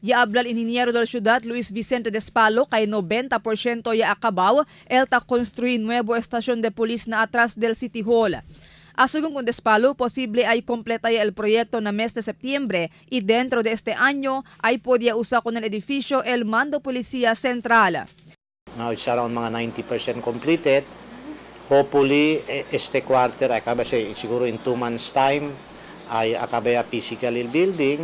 Ya habla el ingeniero del ciudad Luis Vicente Despalo kay 90% ya acabaw el ta construir nuevo estación de polis na atrás del City Hall. Asegún con Despalo, posible ay completa ya el proyecto na mes de septiembre y dentro de este año ay podía usar con el edificio el Mando Policía Central. Now it's around mga 90% completed. Hopefully, este quarter, siguro in 2 months' time, ay acabe physically building.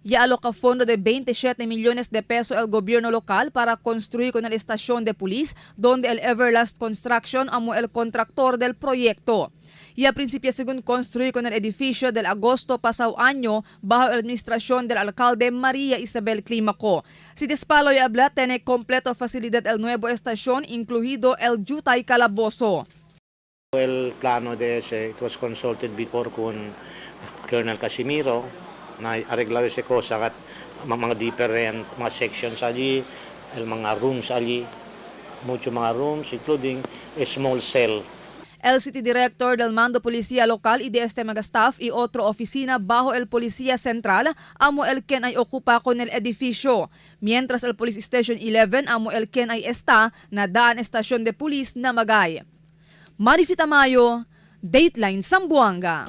Ya aloca fondo de 27 millones de pesos el gobierno local para construir con la estación de polis, donde el Everlast Construction amo el contractor del proyecto. Y a principio según construir con el edificio del agosto pasado año bajo la administración del alcalde María Isabel Climaco. Si Despalo y habla, tiene completo facilidad el nuevo estación, incluido el Yutay Calabozo. El plano de ese, it was consulted before con Colonel Casimiro, na arreglado ese cosa at mga different mga sections allí, el mga rooms allí, mucho mga rooms, including a small cell. El City Director del Mando Policía Local y de este staff y otra oficina bajo el Policía Central amo el quien ay ocupa con el edificio. Mientras el Police Station 11 amo el quien ay está na daan estasyon de pulis na Magay. Marifita Mayo, Dateline Zamboanga.